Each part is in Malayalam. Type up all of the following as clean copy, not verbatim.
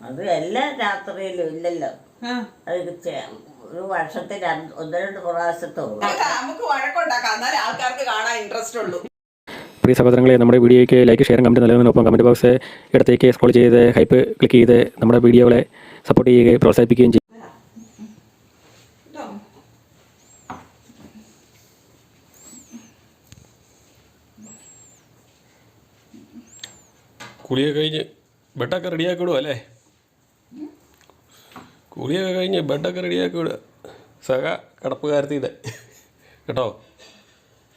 അത് എല്ലാ രാത്രിയിലും ഇല്ലല്ലോ. അത് ഒരു വർഷത്തിൽ 1-2 പ്രാവശ്യത്തോ നമുക്ക് വഴക്കുണ്ടാക്കാം, എന്നാലേ ആൾക്കാർക്ക് കാണാൻ ഇൻട്രസ്റ്റ് ഉള്ളൂ. പ്രിയ സഹോദരങ്ങളെ, നമ്മുടെ വീഡിയോയ്ക്ക് ലൈക്ക്, ഷെയർ, കമൻറ്റ് നൽകുന്നതിനൊപ്പം കമൻറ്റ് ബോക്സ് ഇടത്തേക്ക് സ്ക്രോൾ ചെയ്ത് ഹൈപ്പ് ക്ലിക്ക് ചെയ്ത് നമ്മുടെ വീഡിയോകളെ സപ്പോർട്ട് ചെയ്യുകയും പ്രോത്സാഹിപ്പിക്കുകയും ചെയ്യും. കുളിയൊക്കെ കഴിഞ്ഞ് ബെഡൊക്കെ റെഡിയാക്കി വിടുക അല്ലേ? കുളിയൊക്കെ കഴിഞ്ഞ് ബെഡൊക്കെ റെഡിയാക്കി വിടുക. സഹ കടപ്പുകാരത്തിയുടെ കേട്ടോ,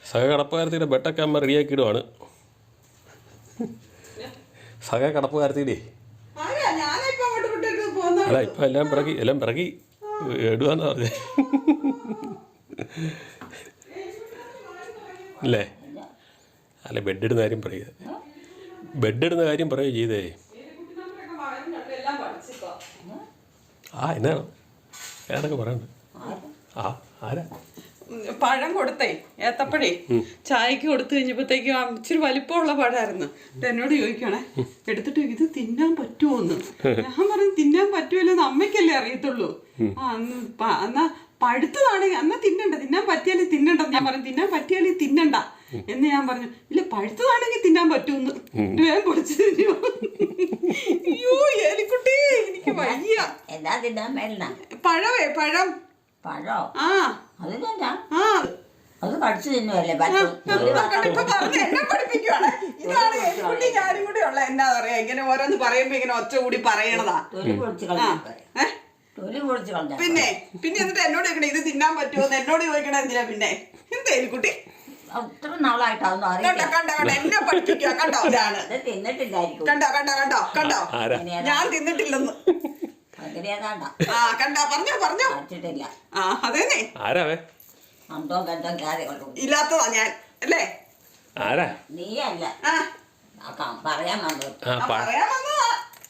സഹ കടപ്പുകാരത്തിയുടെ ബെഡൊക്കെ അമ്മ റെഡിയാക്കി ഇടുവാണ്. സഹ കടപ്പുകാരത്തിയുടെ അല്ല, ഇപ്പം എല്ലാം പിറകി ഇടുവാന്നാ പറഞ്ഞേ അല്ലേ? അല്ല, ബെഡ് ഇടുന്ന കാര്യം പറയുക, ബെഡ് ഇടുന്ന കാര്യം പറയുക ചെയ്തേ. എന്നാണ് ഏതൊക്കെ പറയണ്ട്? ആരാ പഴം കൊടുത്തേ, ഏത്തപ്പഴേ ചായക്ക് കൊടുത്തു കഴിഞ്ഞപ്പോഴത്തേക്കും ഇച്ചിരി വലിപ്പമുള്ള പഴമായിരുന്നു. എന്നോട് ചോദിക്കണേ, എടുത്തിട്ട് ഇത് തിന്നാൻ പറ്റുമോന്ന്. ഞാൻ പറഞ്ഞു തിന്നാൻ പറ്റുമല്ലോ, അമ്മയ്ക്കല്ലേ അറിയത്തുള്ളൂ. എന്നാ പഴുത്തതാണെങ്കിൽ എന്നാ തിന്നാൻ പറ്റിയാലേ തിന്നണ്ട. ഞാൻ പറഞ്ഞു തിന്നാൻ പറ്റിയാലേ തിന്നണ്ട എന്ന് ഞാൻ പറഞ്ഞു. ഇല്ല, പഴുത്തതാണെങ്കിൽ തിന്നാൻ പറ്റൂന്ന്. വേഗം പൊടിച്ചു തിന്നു. അയ്യോ ഏലിക്കുട്ടി, എനിക്ക് വയ്യ. എന്നാ തിന്നാൻ മേല പഴവേ, പഴം. പഴോ? ആ അത് കടിച്ചു തിന്നുവല്ലേ? എന്നെ പഠിപ്പിക്കുവാണ്. ഇതാണ് എലിക്കുട്ടി ഞാനും കൂടി ഉള്ള. എന്താ പറയാ, ഇങ്ങനെ ഓരോന്ന് പറയുമ്പോ ഇങ്ങനെ ഒച്ച കൂടി പറയണതാ. പിന്നെ എന്നിട്ട് എന്നോട് ചോദിക്കണേ ഇത് തിന്നാൻ പറ്റുമോന്ന്. എന്നോട് ചോദിക്കണേ എന്തിനാ പിന്നെ? എന്താ എലിക്കുട്ടി ഒത്തിരി നാളായിട്ടാവുന്നു എന്നെ പഠിപ്പിക്കുക. കണ്ടോ, ഇതാണ് തിന്നിട്ടില്ലായിരിക്കും. കണ്ടോ ഞാൻ തിന്നിട്ടില്ലെന്ന്. കണ്ടോ, പറഞ്ഞോ കഴിച്ചിട്ടില്ല. അതേനെ അന്തോ ബന്ധോ ഇല്ലാത്തതാ ഞാൻ അല്ലേ? നീയല്ല പറയാൻ വന്നത്.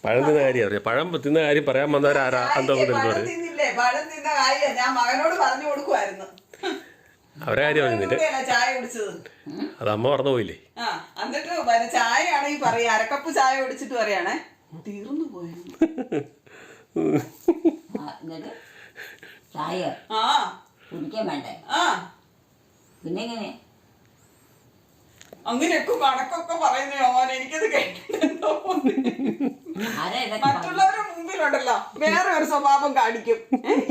പഴം തിന്ന കാര്യം അറിയാം. പഴം തിന്ന കാര്യം പറയാൻ വന്നവരാരാ? തിന്നില്ലേ? പഴം തിന്ന കാര്യം ഞാൻ മകനോട് പറഞ്ഞു കൊടുക്കുമായിരുന്നു. അവരെ കാര്യം പറഞ്ഞിട്ട് ചായ കുടിച്ചത് അത് അമ്മ മറന്നു പോയില്ലേ? എന്നിട്ട് ചായ ആണെങ്കിൽ പറയാ, അരക്കപ്പ് ചായ കുടിച്ചിട്ട് പറയാണേ തീർന്നു പോയത്. ചായ കുടിക്കാൻ വേണ്ടേ? പിന്നെങ്ങനെ അങ്ങനെയൊക്കെ കണക്കൊക്കെ പറയുന്ന യോമോൻ, എനിക്കത് കേട്ടിട്ടുണ്ടോ? മറ്റുള്ളവരുടെ മുമ്പിലുണ്ടല്ലോ വേറെ ഒരു സ്വഭാവം കാണിക്കും,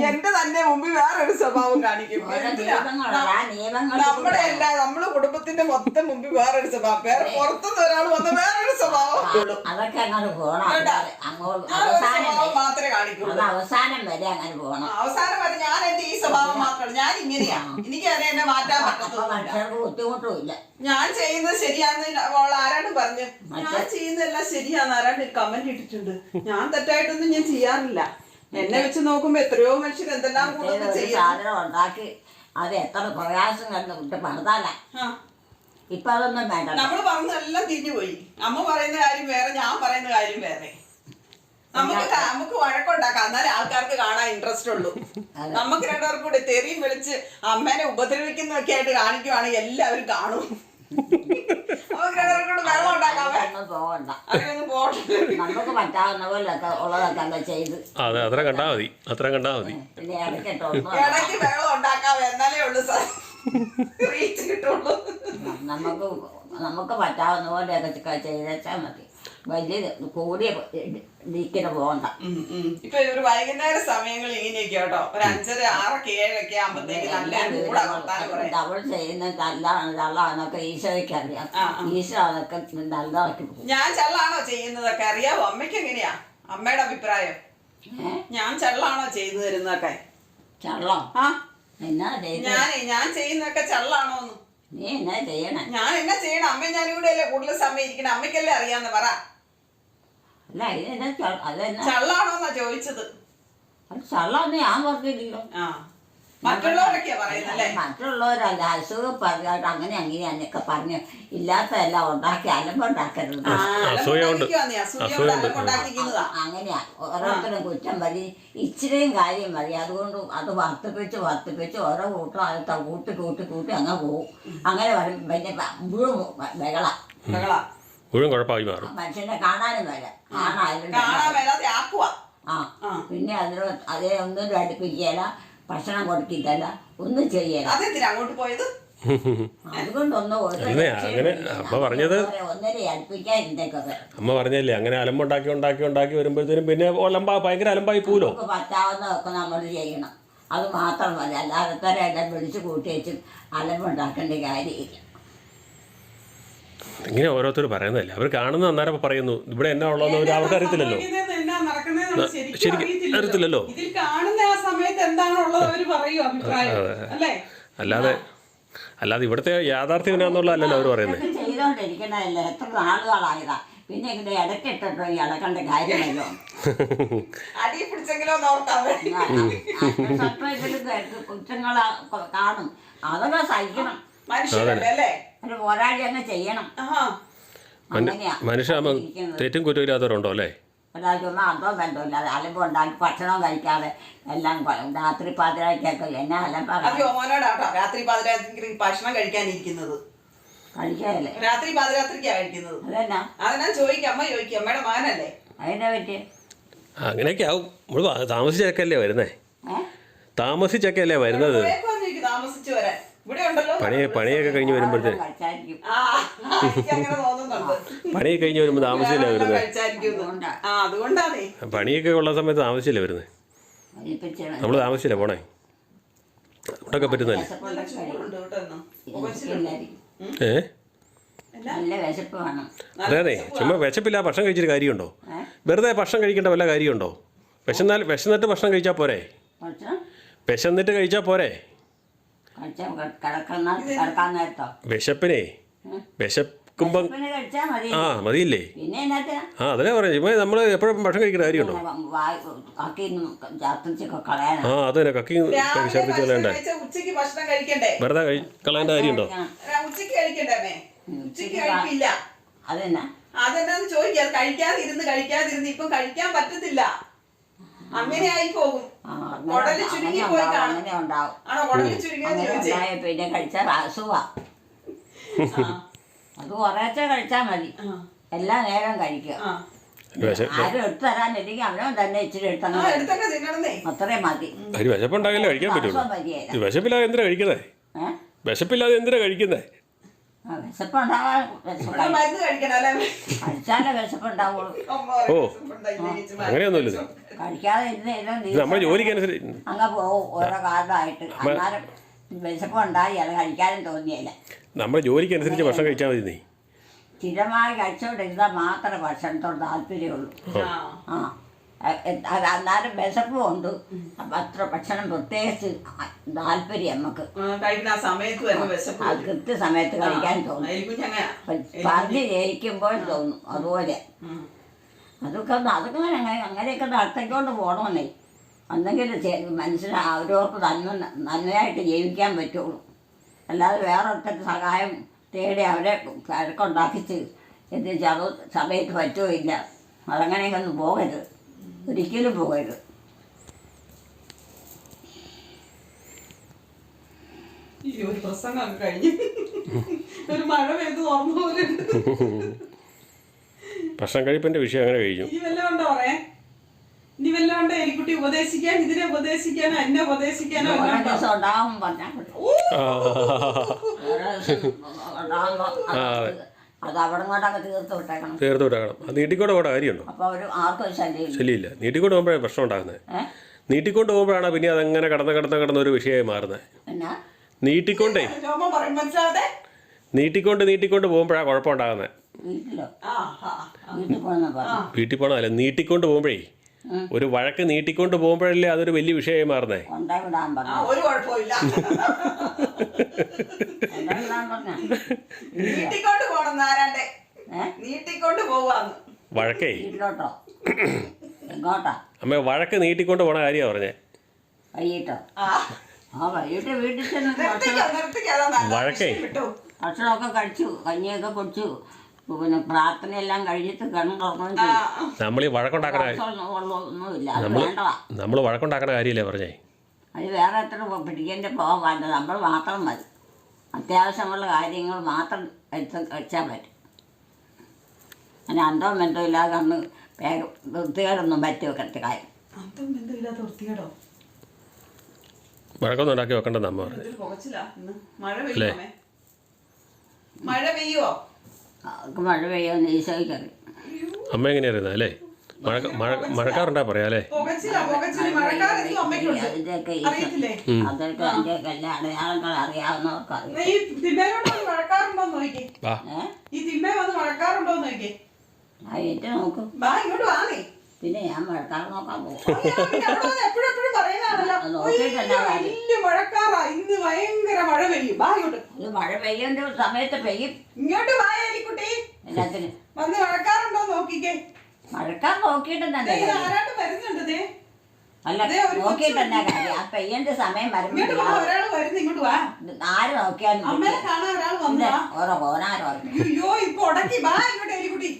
എന്റെ തന്നെ മുമ്പിൽ വേറെ ഒരു സ്വഭാവം കാണിക്കും. നമ്മുടെ അല്ല, നമ്മള് കുടുംബത്തിന്റെ മൊത്തം മുമ്പിൽ വേറൊരു സ്വഭാവം, വേറെ പുറത്തുനിന്ന് ഒരാൾ വന്ന വേറൊരു സ്വഭാവം മാത്രമേ കാണിക്കുള്ളൂ. അവസാനം വരെ അങ്ങനെ പോകണം. അവസാനം വരെ ഞാൻ എന്റെ ഈ സ്വഭാവം മാത്രമാണ്. ഞാൻ ഇങ്ങനെയാ, എനിക്ക് അതിനെ എന്നെ മാറ്റാൻ പറ്റത്തില്ല. ബുദ്ധിമുട്ടും ഇല്ല. ഞാൻ ചെയ്യുന്നത് ശരിയാന്ന് ആരാണ് പറഞ്ഞു? ഞാൻ ചെയ്യുന്നതെല്ലാം ശരിയാന്ന് ആരാണ്ട് കമന്റ് ഇട്ടിട്ടുണ്ട്. ഞാൻ തെറ്റായിട്ടൊന്നും ഞാൻ ചെയ്യാറില്ല. എന്നെ വെച്ച് നോക്കുമ്പോ എത്രയോ മനുഷ്യർ എന്തെല്ലാം സാധനം ഉണ്ടാക്കി അത് എത്ര പ്രയാസം കണ്ട് പണിതാല. ഇപ്പൊ അതൊന്നും വേണ്ട. നമ്മള് പറഞ്ഞതെല്ലാം തിരിഞ്ഞുപോയി. അമ്മ പറയുന്ന കാര്യം വേറെ, ഞാൻ പറയുന്ന കാര്യം വേറെ. നമുക്ക് വഴക്കുണ്ടാക്കാം, എന്നാലേ ആൾക്കാർക്ക് കാണാൻ ഇൻട്രസ്റ്റ് ഉള്ളൂ. നമുക്ക് രണ്ടുപേർക്കും കൂടെ തെറിയും വിളിച്ച് അമ്മേനെ ഉപദ്രവിക്കുന്നൊക്കെ ആയിട്ട് കാണിക്കുവാണെങ്കിൽ എല്ലാവരും കാണും. നമുക്ക് പറ്റാവുന്ന പോലൊക്കെ ഉള്ളതൊക്കെ ചെയ്ത് അത്ര കണ്ടാ മതി. പിന്നെ ഇടയ്ക്ക് വെള്ളം ഉണ്ടാക്കാം, എന്നാലേ ഉള്ളൂ റീച്ച് കിട്ടുള്ളൂ. നമുക്ക് പറ്റാവുന്ന പോലെയൊക്കെ ചെയ്തേച്ചാൽ മതി. വലിയ കൂടിയ നീക്കിന് പോകണ്ട. ഇപ്പൊ ഒരു വൈകുന്നേര സമയങ്ങളിൽ ഇങ്ങനെയൊക്കെ കേട്ടോ, ഒരു 5:30, 6, 7 ആകുമ്പോഴത്തേക്ക് അവൾ ചെയ്യുന്ന തള്ളാന്നൊക്കെ ഈശോയ്ക്ക് അറിയാം. ഈശോ അതൊക്കെ നല്ലതാക്കി പോകും. ഞാൻ ചള്ളാണോ ചെയ്യുന്നതൊക്കെ അറിയാവോ അമ്മയ്ക്ക്? എങ്ങനെയാ അമ്മയുടെ അഭിപ്രായം? ഞാൻ ചള്ളാണോ ചെയ്തു തരുന്നതൊക്കെ? ചള്ളോ? ഞാൻ ചെയ്യുന്നതൊക്കെ ചള്ളാണോന്ന്? നീ എന്നാ ചെയ്യണം? ഞാൻ എന്നാ ചെയ്യണം? അമ്മ ഞാനും കൂടെ അല്ലേ കൂടുതൽ സമയം ഇരിക്കണം. അമ്മയ്ക്കല്ലേ അറിയാന്ന് പറ. ചള്ളാണോന്നാ ചോദിച്ചത്. ചള്ളാന്ന് ഞാൻ പറഞ്ഞില്ലല്ലോ. മറ്റുള്ളവരൊക്കെയാ പറയുന്നല്ലേ? മറ്റുള്ളവരല്ല, അസുഖം പറഞ്ഞാട്ട് അങ്ങനെ അങ്ങനെയാന്നൊക്കെ പറഞ്ഞ് ഇല്ലാത്തതെല്ലാം ഉണ്ടാക്കി അലമ്പുണ്ടാക്കരുത്. അങ്ങനെയാ ഓരോരുത്തരും കുറ്റം മതി, ഇച്ചിരിയും കാര്യം മതി. അതുകൊണ്ട് അത് വർദ്ധിപ്പിച്ച് ഓരോ കൂട്ടം അത് കൂട്ടി അങ്ങ് പോവും. അങ്ങനെ വരും. പിന്നെ മുഴുവൻ ബഹള മുഴുവൻ കുഴപ്പമായി മാറും. മനുഷ്യനെ കാണാനും വരെ ആണായാലും കാണാൻ മേലാതെ ആക്കുക. പിന്നെ അതേ ഒന്നും അടുപ്പിക്കുകയില്ല, ഭക്ഷണം കൊടുക്കില്ല, ഒന്നും ചെയ്യല. അതെന്തിനാ അങ്ങോട്ട് പോയത്? അതുകൊണ്ടൊന്നും അങ്ങനെ അമ്മ പറഞ്ഞത് ഒന്നര അടുപ്പിക്കാതിരുന്നേക്കൊക്കെ. അമ്മ പറഞ്ഞല്ലേ അങ്ങനെ അലമ്പുണ്ടാക്കി വരുമ്പോഴത്തേനും പിന്നെ ഭയങ്കര അലമ്പായി പോലോ. നമുക്ക് പറ്റാവുന്നതൊക്കെ നമ്മൾ ചെയ്യണം, അത് മാത്രം മതി. അല്ലാതെ എല്ലാം വിളിച്ച് കൂട്ടി വെച്ച് അലമ്പുണ്ടാക്കേണ്ട കാര്യമില്ല. ഇങ്ങനെ ഓരോരുത്തർ പറയുന്നതല്ലേ, അവർ കാണുന്ന അന്നേരം പറയുന്നു ഇവിടെ എന്നാ ഉള്ളതെന്ന് അവർക്ക് അറിയത്തില്ലല്ലോ. ശരിക്കും അറിയത്തില്ലല്ലോ. ഇതിൽ കാണുന്ന ആ സമയത്ത് എന്താണുള്ളത് അവർ പറയൂ അഭിപ്രായം, അല്ലേ? അല്ലാതെ ഇവിടുത്തെ യാഥാർത്ഥ്യം എന്നാന്നുള്ളതല്ലല്ലോ അവർ പറയുന്നത്. ചെയ്തോണ്ടിരിക്കണല്ലേ, എത്ര നാളുകളായതാ. പിന്നെ ഇവിടെ ഇടയ്ക്കിട്ടോ ഈ അടക്കേണ്ട കാര്യമല്ലോ. അടി പിടിച്ചെങ്കിലോ കുറ്റങ്ങൾ കാണും, അതൊക്കെ സഹിക്കണം. മനുഷ്യരല്ലേ, ഒരു പോരാടി അങ്ങ് ചെയ്യണം. മനുഷ്യ തെറ്റും കുറ്റമില്ലാത്തവരുണ്ടോ അല്ലേ? ഒരാൾക്കൊന്നും അതോ ബന്ധമില്ല. അലമ്പ് ഉണ്ടാക്കി ഭക്ഷണം കഴിക്കാതെ എല്ലാം രാത്രി പാതിരാക്കൊക്കെ എന്നാ അലമ്പാണോടാട്ടോ രാത്രി പാതിരാത്രിക്ക് ഭക്ഷണം കഴിക്കാനിരിക്കുന്നത്? കഴിക്കാതല്ലേ, രാത്രി പാതിരാത്രിക്കാ കഴിക്കുന്നത്. അതെന്നാ അതെന്നാ ചോദിക്കും, അമ്മ ചോദിക്കും, അമ്മയുടെ മകനല്ലേ? അതിനെ പറ്റി അങ്ങനെയൊക്കെ ആവും. നമ്മൾ താമസിച്ചൊക്കെയല്ലേ വരുന്നേ, താമസിച്ചൊക്കെയല്ലേ വരുന്നത്. താമസിച്ചു വരാൻ ഇവിടെ ഉണ്ടല്ലോ. പണിയൊക്കെ കഴിഞ്ഞ് വരുമ്പോഴത്തേക്ക് പണിയൊക്കെ കഴിഞ്ഞ് വരുമ്പോൾ താമസിച്ചില്ല വരുന്നത്. അതുകൊണ്ടാണേ പണിയൊക്കെ ഉള്ള സമയത്ത് താമസിച്ചില്ല വരുന്നത്. നമ്മൾ താമസിച്ചില്ല പോണേ, അവിടെയൊക്കെ പറ്റുന്നല്ലേ. നല്ല വിശപ്പ് വേണം. അതെ, ചുമ്മാ വിശപ്പില്ല ഭക്ഷണം കഴിച്ചിട്ട് കാര്യമുണ്ടോ? വെറുതെ ഭക്ഷണം കഴിക്കേണ്ട വല്ല കാര്യമുണ്ടോ? വിശന്നിട്ട് ഭക്ഷണം കഴിച്ചാൽ പോരെ? വിശന്നിട്ട് കഴിച്ചാൽ പോരെ? വിശപ്പിനെ വിശക്കുമ്പം മതിയില്ലേ? അതിനെ പറയാം. നമ്മൾ എപ്പോഴും ഭക്ഷണം കഴിക്കുന്ന കാര്യമുണ്ടോ? അത് തന്നെ കക്കി ഛർദ്ദിച്ച് കളയണ്ടേ, ഉച്ചക്ക് ഭക്ഷണം കഴിക്കണ്ടേ? വെറുതെ കളയേണ്ട കാര്യമുണ്ടോ? ഉച്ചക്ക് കഴിക്കണ്ടേ? ഉച്ചക്ക് കഴിക്കില്ല. അതെന്നാന്ന് ചോദിക്കാം. കഴിക്കാതിരുന്ന് ഇപ്പം കഴിക്കാൻ പറ്റത്തില്ല, അങ്ങനെ ആയി പോകും. കുടല് ചുരുങ്ങി പോയി കാണും. ആണോ കുടല് ചുരുങ്ങിയെന്ന് ചോദിച്ചേ? പിന്നെ കഴിച്ചാൽ അസുഖ, അത് കുറേശ്ശെ കഴിച്ചാൽ മതി. എല്ലാ നേരം കഴിക്കുക. ആരും എടുത്തു തരാനില്ലെങ്കിൽ അവനവൻ തന്നെ ഇച്ചിരി എടുത്തൊക്കെ തിന്നണന്നേ, അത്രയും മതി. വിശപ്പുണ്ടാകില്ല കഴിക്കാൻ പറ്റുള്ളൂ. വിശപ്പില്ലാതെ എന്തിനാ കഴിക്കുന്നേ? വിശപ്പില്ലാതെ എന്തിനാ കഴിക്കുന്നേ? വിശപ്പുണ്ടാവാൻ മരുന്ന് കഴിക്കണം അല്ലേ? കഴിച്ചാലേ വിശപ്പുണ്ടാവുള്ളൂ. ഓ അങ്ങനെയൊന്നുമില്ല. കഴിക്കാതെ നമ്മുടെ ജോലിക്കനുസരിച്ച് അങ്ങ് പോവും ഓരോ കാരണമായിട്ട്. അന്നേരം വിശപ്പുണ്ടായി അത് കഴിക്കാനും തോന്നിയില്ല. നമ്മുടെ ജോലിക്കനുസരിച്ച് ഭക്ഷണം കഴിച്ചാൽ മതി. നീ സ്ഥിരമായി കഴിച്ചുകൊണ്ടിരുന്നാൽ മാത്രമേ ഭക്ഷണത്തോട് താല്പര്യമുള്ളൂ. അന്നേരം വിശപ്പും ഉണ്ട്. അത്ര ഭക്ഷണം പ്രത്യേകിച്ച് താല്പര്യം നമുക്ക് അത് കൃത്യസമയത്ത് കഴിക്കാൻ തോന്നും. പറഞ്ഞ് ജയിക്കുമ്പോൾ തോന്നും. അതുപോലെ അതൊക്കെ അങ്ങനെയൊക്കെ നടത്തിക്കൊണ്ട് പോകണമെന്നേ. എന്തെങ്കിലും മനുഷ്യന് അവരവർക്ക് നന്മയായിട്ട് ജീവിക്കാൻ പറ്റുള്ളൂ. അല്ലാതെ വേറൊരുത്തരുടെ സഹായം തേടി അവരെ കരക്കുണ്ടാക്കിച്ച് എത്തിച്ച് അത് സമയത്ത് പറ്റുമോ ഇല്ല. അതങ്ങനെയൊന്നും പോകരുത്, ഒരിക്കലും പോകരുത്. ഒരു പ്രസംഗം കഴിഞ്ഞ് ഒരു മഴ പെയ്ത് തുറന്നു പോലെ. ഭക്ഷണം കഴിപ്പിന്റെ വിഷയം അങ്ങനെ കഴിഞ്ഞു. ഇനി വല്ലതും ഉണ്ടോ പറയാൻ? ഇനി വല്ലതും ഉണ്ടോ എലിക്കുട്ടി ഉപദേശിക്കാൻ? ഇതിനെ ഉപദേശിക്കാനോ എന്നെ ഉപദേശിക്കാനോ ഉണ്ടാവും പറഞ്ഞാൽ അത് അവിടെ കൊണ്ടൊക്കെ തീർത്ത് വിട്ടേക്കണം. അത് നീട്ടിക്കൊണ്ട് പോകേണ്ട കാര്യമുണ്ടോ? അപ്പൊ അവര് ആർക്കും ശല്യമില്ല. നീട്ടിക്കൊണ്ട് പോകുമ്പോഴേ പ്രശ്നം ഉണ്ടാകുന്നത്. നീട്ടിക്കൊണ്ട് പോകുമ്പോഴാണ് പിന്നെ അതങ്ങനെ കടന്ന ഒരു വിഷയമായി മാറുന്നത്. നീട്ടിക്കൊണ്ടേ നീട്ടിക്കൊണ്ട് പോകുമ്പോഴാണ് കുഴപ്പമുണ്ടാകുന്നത്. വീട്ടിൽ പോകണമല്ല, നീട്ടിക്കൊണ്ട് പോകുമ്പോഴേ ഒരു വഴക്ക് നീട്ടിക്കൊണ്ട് പോകുമ്പോഴല്ലേ അതൊരു വലിയ വിഷയമായി മാറുന്നേ. വഴക്കേ അമ്മ വഴക്ക് നീട്ടിക്കൊണ്ട് പോണ കാര്യമാണ് പറഞ്ഞേ. വഴക്കേ ഭക്ഷണമൊക്കെ കഴിച്ചു, കഞ്ഞിയൊക്കെ കുടിച്ചു, പിന്നെ പ്രാർത്ഥനയെല്ലാം കഴിഞ്ഞിട്ട് നമ്മൾ ഈ വഴക്കുണ്ടാക്കണ നമ്മൾ വഴക്കുണ്ടാക്കണ കാര്യമില്ലേ പറഞ്ഞേ. അത് വേറെ എത്ര പിടിക്കേണ്ട പോകാൻ നമ്മൾ മാത്രം മതി. അത്യാവശ്യമുള്ള കാര്യങ്ങൾ മാത്രം വെച്ചാൽ പറ്റും. അങ്ങനെ അന്തോ ബന്ധവും ഇല്ലാതെ അന്ന് വൃത്തികേടൊന്നും പറ്റി വെക്കത്തെ കാര്യം. അതും ബന്ധമില്ലാത്ത വൃത്തികേടോ? വഴക്കൊന്നും ഉണ്ടാക്കി വെക്കണ്ടെന്ന് അമ്മ പറഞ്ഞു. ഇതിൽ പുകച്ചിലാ ഇന്ന്. മഴ പെയ്യുമേ? മഴ പെയ്യുവോ? അവർക്ക് മഴ പെയ്യുമെന്ന് ഈശോയ്ക്കറിയാം. അമ്മ എങ്ങനെയായിരുന്നു അല്ലേ? മഴക്കാറുണ്ടാ പറയാ അല്ലേ? അതിൻ്റെയൊക്കെ അതൊക്കെ അതിൻ്റെയൊക്കെ എല്ലാ അടയാളങ്ങൾ അറിയാവുന്നവർക്ക് അറിയാം. ഏറ്റു നോക്കും. പിന്നെ ഞാൻ മഴക്കാറ് നോക്കാൻ പോകും. ഇത് മഴ പെയ്യേണ്ട സമയത്ത് പെയ്യും. ഇങ്ങോട്ട് എല്ലാത്തിനും മഴക്കാറുണ്ടോ നോക്കിക്കേ. മഴക്കാർ നോക്കിയിട്ട് തന്നെ വരുന്നുണ്ട്. അല്ല നോക്കിയിട്ട് തന്നെ കാര്യം. ആ പെയ്യേണ്ട സമയം വരുമ്പോൾ ഒരാൾ വരുന്നു. ഇങ്ങോട്ട് വാ. ആര് നോക്കിയാലും അമ്മേനെ കാണാൻ ഒരാൾ വന്നു. ഓരോ കോനാരോ അയ്യോ ഇപ്പൊ ഉടക്കി. വാ ഇങ്ങോട്ട് എലിക്കുട്ടി.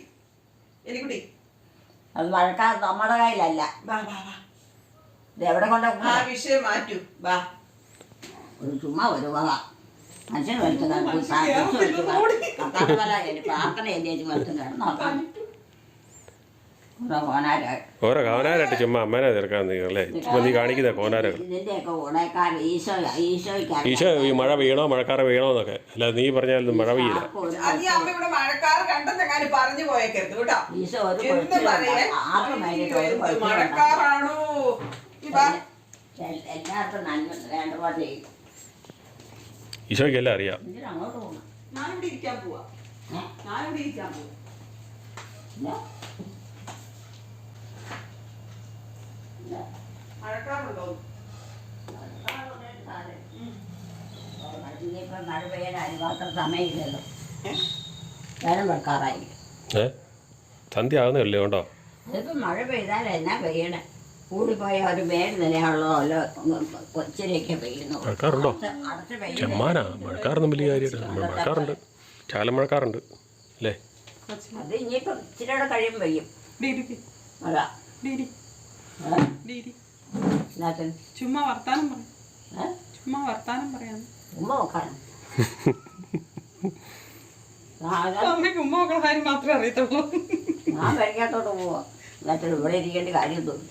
എലിക്കുട്ടി അത് മഴക്കാർ നമ്മുടെ കയ്യിലല്ല. വാ വാ വാ. ഇത് എവിടെ കൊണ്ട ആ വിഷയം മാറ്റൂ. വാ. ഒരു ചുമ്മാ ഒരു വക മനുഷ്യൻ വെളുത്ത് പ്രാർത്ഥന എന്തേലും വെളുത്തും കിടന്നോക്കാം. ഓരോ കോനാരായിട്ട് ചുമ്മാ അമ്മേനെ തീർക്കാൻ നീങ്ങളല്ലേ? ചുമ്മാ നീ കാണിക്കുന്ന കോനാരകൾ. ഇതിന്റെയൊക്കെ ഗുണക്കാരൻ ഈശോ ഈ മഴ പെയ്യണോ മഴക്കാറ് പെയ്യണോ എന്നൊക്കെ. അല്ല നീ പറഞ്ഞാലും മഴ പെയ്യില്ല. മഴക്കാറ് കണ്ടെന്നെങ്ങാനും പറഞ്ഞു പോയേക്കരുത് കേട്ടോ. ഈശോ മഴക്കാറാണോ? എല്ലാവർക്കും നന്മ വേണ്ട പോലെ ചെയ്യും. ഈശോയ്ക്ക് എല്ലാം അറിയാം. അങ്ങോട്ട് പോകണം. ഞാനിവിടെ ഇരിക്കാൻ പോവാ. ഞാനിവിടെ ഇരിക്കാൻ പോവാ. മഴക്കാറുണ്ടോ? മഴ പെയ്യാൻ അതിമാത്രം സമയമില്ലല്ലോ. നേരം വെക്കാറായി. സന്ധ്യ ആവുന്നേ ഉള്ളൂ കേട്ടോ. അതിപ്പോൾ മഴ പെയ്താൽ എന്നാ പെയ്യണേ? കൂടിപ്പോയ ഒരു പേര് നിലയുള്ളതോ അല്ലോ കൊച്ചിലേക്ക് പെയ്യുന്നു. മഴക്കാറുണ്ടോ? അടച്ച് പെയ്യുന്നു. ചെമ്മാനാ മഴക്കാറൊന്നും വലിയ കാര്യമായിട്ട്. മഴക്കാറുണ്ട്, ചാലം മഴക്കാറുണ്ട് അല്ലേ? അത് ഇനിയിപ്പം ഇച്ചിരിയുടെ കഴിയും പെയ്യും. അതാ ചുമ്മാ വർത്താനം പറയാം. ചുമ്മാ വർത്താനം പറയാം. ഉമ്മ നോക്കണം. അമ്മയ്ക്ക് ഉമ്മ നോക്കണ കാര്യം മാത്രമേ അറിയത്തുള്ളൂ. ഞാൻ പരിക്കാത്തോട്ട് പോവാ. എന്നിട്ട് ഇവിടെ ഇരിക്കേണ്ട കാര്യമൊന്നുമില്ല.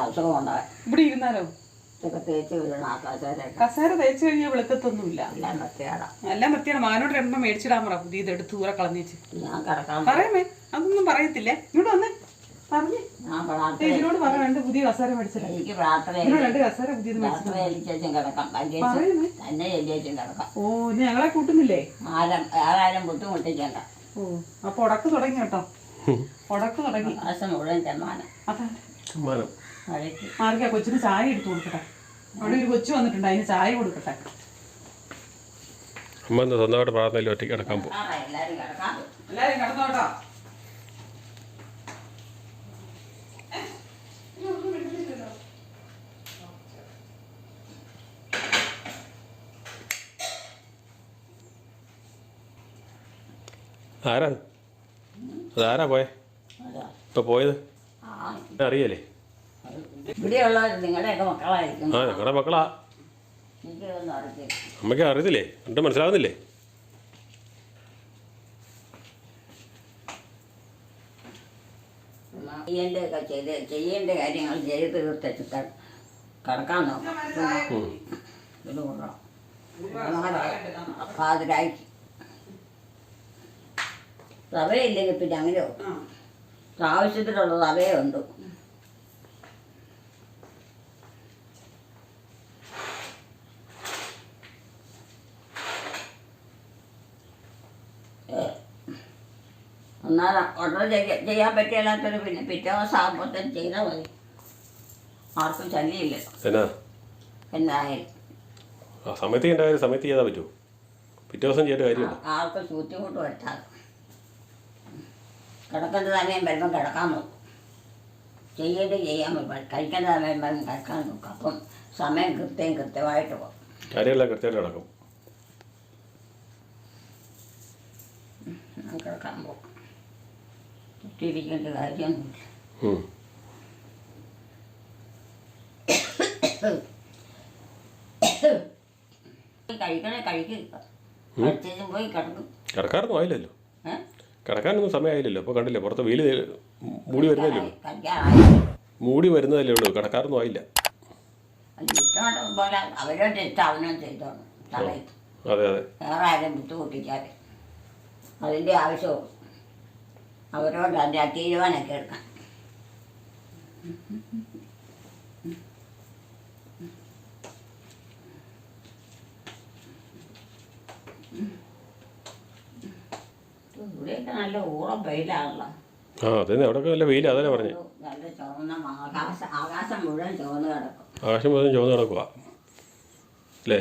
അസുഖം ഉണ്ടാകാൻ ഇവിടെ ഇരുന്നാലോ? ഇതൊക്കെ തേച്ച് വീഴണം. ആ കസേര തേച്ച് കഴിഞ്ഞാൽ വെളുക്കത്തൊന്നുമില്ല. എല്ലാം വൃത്തിയാടാ. എല്ലാം വൃത്തിയാണ്. മാനോട് രണ്ടെണ്ണം മേടിച്ചിടാൻ പറ. പുതിയ ഇതെടുത്ത് ദൂരെ കളഞ്ഞേച്ച്. ഞാൻ കിടക്കാൻ പറയാമേ. അതൊന്നും പറയത്തില്ലേ? ഇങ്ങോട്ട് വന്നേ. പറഞ്ഞേ. ഞാൻ പ്രാർത്ഥന ഇതിനോട് പറ. രണ്ട് പുതിയ കസേര മേടിച്ചിടാം. എനിക്ക് പ്രാർത്ഥന രണ്ട് കസേര പുതിയത് പ്രാർത്ഥന എലിച്ചേച്ചും കിടക്കാം. തന്നെ എലിച്ചേച്ചും കിടക്കാം. ഓ ഞങ്ങളെ കൂട്ടുന്നില്ലേ? ആരാരും ബുദ്ധിമുട്ടിക്കണ്ട. ഓ അപ്പൊ ഉടക്ക് തുടങ്ങി കേട്ടോ. ഉടക്ക് തുടങ്ങി. മാസം മുഴുവൻ ചെമ്മാനം. അതാണ് മഴയ്ക്ക് ആർക്കാ കൊച്ചിന് ചായ എടുത്തു കൊടുക്കട്ടെ. അവിടെ ഒരു കൊച്ചു വന്നിട്ടുണ്ട്. അതിന് ചായ കൊടുക്കട്ടെ. അമ്മ സ്വന്തമായിട്ട് പ്രാർത്ഥനയിൽ ഒറ്റയ്ക്ക് കിടക്കാൻ പോകും. എല്ലാവരും കിടക്കാം. എല്ലാരും കിടന്നോട്ടോ. ആരാ അതാരാ പോയെ? ഇപ്പൊ പോയത് അറിയല്ലേ? ഇവിടെയുള്ളവർ നിങ്ങളുടെയൊക്കെ മക്കളായിരിക്കും. ആ ഞങ്ങളുടെ മക്കളാ. എനിക്കൊന്നും അറിയില്ല. അമ്മയ്ക്ക് അറിയത്തില്ലേ? എന്നിട്ട് മനസ്സിലാവുന്നില്ലേ? ചെയ്യേണ്ട കാര്യങ്ങൾ ചെയ്ത് തീർത്തിട്ട് കിടക്കാൻ നോക്കാം. ഇത് കൊള്ളാം. പാതിരാക്കി റവയില്ലെങ്കിൽ പിന്നെ അങ്ങനെയോ ആവശ്യത്തിനുള്ള റവയുണ്ട്. എന്നാൽ ഓർഡർ ചെയ്യാൻ പറ്റില്ലാത്തൊരു പിന്നെ പിറ്റേ ദിവസം ആകുമ്പോഴത്തേന് ചെയ്താൽ മതി. ആർക്കും ശല്യമില്ലല്ലോ. എന്തായാലും സമയത്ത് ചെയ്യേണ്ട കാര്യം സമയത്ത് ചെയ്താൽ പറ്റുമോ? പിറ്റേ ദിവസം ചെയ്യേണ്ട കാര്യമുണ്ടോ? ആർക്കും ബുദ്ധിമുട്ട് വരുത്താതെ കിടക്കേണ്ട സമയം വരുമ്പം കിടക്കാൻ നോക്കും. ചെയ്യാൻ പറ്റും. കഴിക്കേണ്ട സമയം വരുമ്പം കഴിക്കാൻ നോക്കും. അപ്പം സമയം കൃത്യമായിട്ട് പോകും. കാര്യമെല്ലാം കൃത്യമായിട്ട് കിടക്കും. കിടക്കാൻ പോകും. കുട്ടിയിരിക്കേണ്ട കാര്യമൊന്നുമില്ല. കഴിക്കണേ കഴിക്കുക. കഴിച്ചും പോയി കിടക്കും. കിടക്കാറൊന്നും ആയില്ലല്ലോ. കിടക്കാനൊന്നും സമയമായില്ലല്ലോ. ഇപ്പോൾ കണ്ടില്ലേ പുറത്ത് വെയിൽ മൂടി വരുന്നതല്ലേ ഉള്ളൂ. കഴിക്കാനായി മൂടി വരുന്നതല്ലേ ഉള്ളൂ, കിടക്കാറൊന്നും ആയില്ല. ഇഷ്ടമായിട്ട് പോലെ അവരോട് ഇഷ്ടം അവനും ചെയ്തോണം തലയിൽ. അതെ അതെ. വേറെ ആരും ബുദ്ധിമുട്ടിക്കാതെ അതിൻ്റെ ആവശ്യവും അവരോട് അതിൻ്റെ തീരുമാനമൊക്കെ എടുക്കാൻ. ഇവിടെയൊക്കെ നല്ല ഊളം വെയിലാണല്ലോ. അതെ, അവിടെയൊക്കെ നല്ല വെയിൽ. അതല്ലേ പറഞ്ഞു. നല്ല ചുവന്ന ആകാശം മുഴുവൻ ചുവന്ന് കിടക്കും. ആകാശം മുഴുവൻ ചുവന്ന് കിടക്കുക അല്ലേ?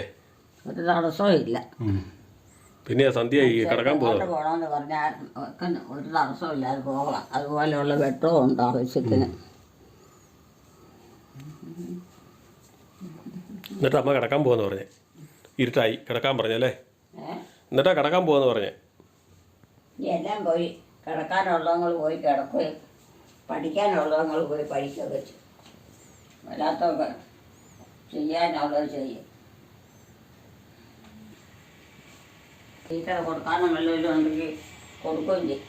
ഒരു തടസ്സവും ഇല്ല. പിന്നെ സന്ധ്യയായി കിടക്കാൻ പോകുന്നത്. പോകണമെന്ന് പറഞ്ഞാൽ ഒക്കെ ഒരു തടസ്സവും ഇല്ലാതെ പോകാം. അതുപോലെയുള്ള വെട്ടവും ഉണ്ട് ആവശ്യത്തിന്. എന്നിട്ട് അമ്മ കിടക്കാൻ പോകുമെന്ന് പറഞ്ഞേ. ഇരുട്ടായി കിടക്കാൻ പറഞ്ഞല്ലേ? എന്നിട്ടാ കിടക്കാൻ പോകുമെന്ന് പറഞ്ഞേ. ഇനി എല്ലാം പോയി കിടക്കാനുള്ളവങ്ങൾ പോയി കിടക്കുകയും പഠിക്കാനുള്ളവങ്ങൾ പോയി പഠിക്കുകയൊക്കെ വെച്ചു. വല്ലാത്തൊക്കെ ചെയ്യാനുള്ളത് ചെയ്യും. ടീച്ചർ കൊടുക്കാനും വല്ലതും ഉണ്ടെങ്കിൽ കൊടുക്കുകയും ചെയ്യും.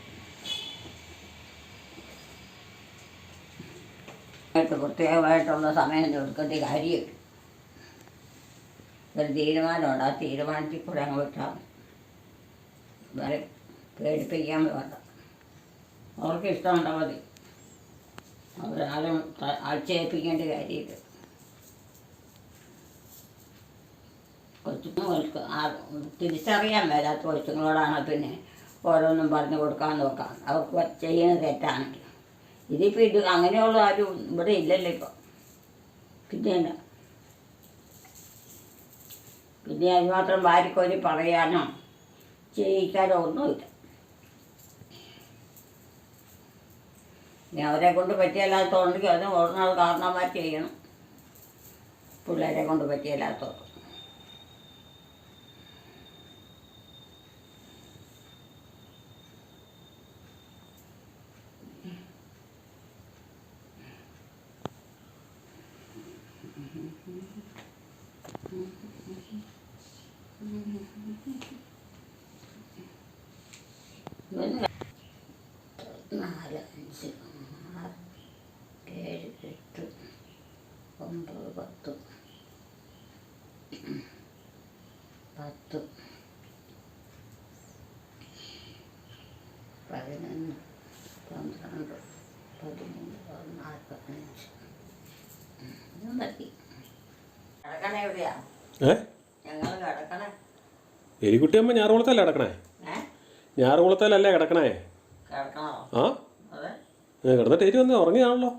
പ്രത്യേകമായിട്ടുള്ള സമയം കൊടുക്കേണ്ട കാര്യമില്ല. ഒരു തീരുമാനമുണ്ട്. ആ തീരുമാനത്തിൽ കൂടെ അങ്ങ് വിട്ടാൽ വേറെ പേടിപ്പിക്കാൻ വേണ്ട. അവർക്ക് ഇഷ്ടമുണ്ടാൽ മതി. അവരാരും ആക്ഷേപിക്കേണ്ട കാര്യമില്ല. കൊച്ചുങ്ങൾക്ക് തിരിച്ചറിയാൻ മേലാത്ത കൊച്ചുങ്ങളോടാണ് പിന്നെ ഓരോന്നും പറഞ്ഞു കൊടുക്കാൻ നോക്കാം. അവർക്ക് ചെയ്യുന്നത് തെറ്റാണെങ്കിൽ. ഇതിപ്പോൾ ഇത് അങ്ങനെയുള്ള ആരും ഇവിടെ ഇല്ലല്ലോ ഇപ്പോൾ. പിന്നെ എന്നാ പിന്നെ അതിനുമാത്രം വാരിക്കോരി പറയാനോ ചെയ്യിക്കാനോ ഒന്നുമില്ല. ഇനി അവരെ കൊണ്ട് പറ്റിയല്ലാത്തതുണ്ടെങ്കിൽ അതിന് ഓടുന്നത് കാരണന്മാർ ചെയ്യണം. പിള്ളേരെ കൊണ്ട് പറ്റിയല്ലാത്തത്. നാല് അഞ്ച് ആറ് ഏഴ് എട്ട് ഒമ്പത് പത്ത് 10 11 12 13 14 15 മതി. കിടക്കണ എവിടെയാ ഞങ്ങൾ കിടക്കണേ? എലിക്കുട്ടിയമ്മ ഞാറുകുളത്തല്ലേ കിടക്കണേ? ഞാറുകുളത്തല്ലേ കിടക്കണേ? കിടക്കണോ? ആ അതെ. കിടന്നിട്ട് ഏറ്റു വന്ന് ഉറങ്ങിയാണല്ലോ.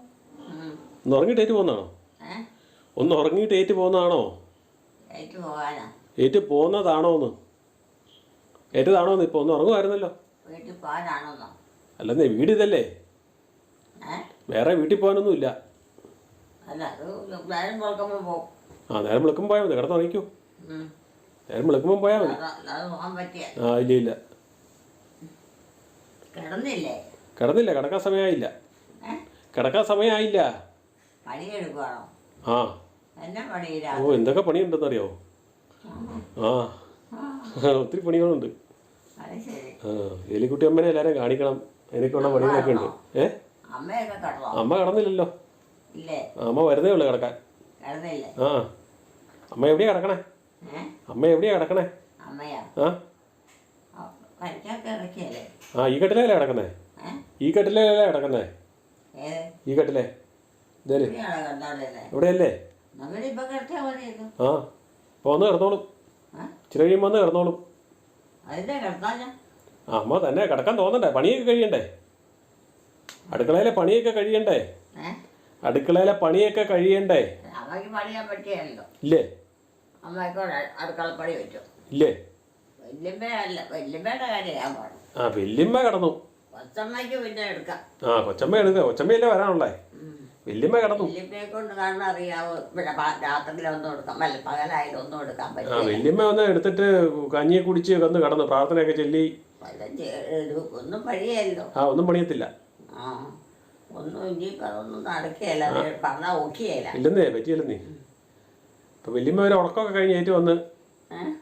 ഒന്ന് ഉറങ്ങിയിട്ട് ഏറ്റു പോകുന്നതാണോ? ഒന്ന് ഉറങ്ങിയിട്ട് ഏറ്റു പോകുന്നതാണോ? ഏറ്റു പോകാനാ? ഏറ്റു പോകുന്നതാണോന്ന്? ഏറ്റതാണോന്ന്? ഇപ്പോൾ ഒന്ന് ഉറങ്ങുമായിരുന്നല്ലോ. വീട്ടിൽ പോകാനാണോന്നോ? അല്ലെന്നേ, വീട് ഇതല്ലേ, വേറെ വീട്ടിൽ പോകാനൊന്നും ഇല്ല. അല്ല, അത് നേരം വെളുക്കുമ്പോൾ പോകും. നേരം വിളിക്കുമ്പോൾ പോയാൽ മതി. കിടന്ന് ഉറങ്ങിക്കോ. നേരം വിളിക്കുമ്പോൾ പോയാൽ മതി. അത് പോകാൻ പറ്റിയ? ഇല്ല ഇല്ല, കിടന്നില്ലേ? കിടന്നില്ല. കിടക്കാൻ സമയമായില്ല. കിടക്കാൻ സമയമായില്ല. പണിയെടുക്കുവാണോ? എന്നാ പണിയില്ല? എന്തൊക്കെ പണിയുണ്ടെന്നറിയോ? ഒത്തിരി പണികളുണ്ട്. എലിക്കുട്ടി അമ്മനെ എല്ലാവരും കാണിക്കണം. എനിക്കുള്ള പണികളൊക്കെ ഉണ്ട്. അമ്മയൊക്കെ കിടന്നോ? അമ്മ കിടന്നില്ലല്ലോ. അമ്മ വരുന്നേ ഉള്ളു കിടക്കാൻ. അമ്മ എവിടെയാ കിടക്കണേ? അമ്മ എവിടെയാ കിടക്കണേ? ഈ കട്ടിലല്ലേ കിടക്കുന്നേ? ഈ കട്ടിലല്ലേ കിടക്കുന്നേ? ഈ കട്ടിലേ ഇതല്ലേ ഇവിടെയല്ലേ? ഇപ്പോൾ വന്ന് കിടന്നോളും. ഇച്ചിരി കഴിയുമ്പോൾ വന്ന് കിടന്നോളും. അമ്മ തന്നെ കിടക്കാൻ തോന്നണ്ടേ? പണിയൊക്കെ കഴിയണ്ടേ? അടുക്കളയിലെ പണിയൊക്കെ കഴിയണ്ടേ? അടുക്കളയിലെ പണിയൊക്കെ കഴിയണ്ടേ? ഇല്ലേ? അടുക്കളപ്പണി പറ്റും ഇല്ലേ? വല്യമ്മയുടെ കാര്യം വല്യമ്മ കിടന്നു. കൊച്ചമ്മയ്ക്ക് പിന്നെ എടുക്കാം. കൊച്ചമ്മ എടുക്കുക. കൊച്ചമ്മയല്ലേ വരാനുള്ളേ. വല്യമ്മ കിടന്നു. വല്യമ്മയെ കൊണ്ട് കാണാൻ അറിയാവോ? ഇവിടെ രാത്രിയിലൊന്നും എടുക്കാം, അല്ല പകലായാലൊന്നും എടുക്കാൻ പറ്റും. വല്യമ്മ ഒന്ന് എടുത്തിട്ട് കഞ്ഞി കുടിച്ച് വന്ന് കിടന്നു, പ്രാർത്ഥനയൊക്കെ ചൊല്ലി. ഒന്നും പഴിയല്ലോ. ഒന്നും പണിയത്തില്ല. ഒന്നും ഇനിയിപ്പോൾ അതൊന്നും നടക്കുകയല്ല, പറഞ്ഞാൽ ഓക്കിയല്ല. ഇല്ലെന്നേ, പറ്റിയില്ലെന്നേ. ഇപ്പം വല്യമ്മ ഒരു ഉറക്കമൊക്കെ കഴിഞ്ഞ് ഏറ്റു വന്ന്,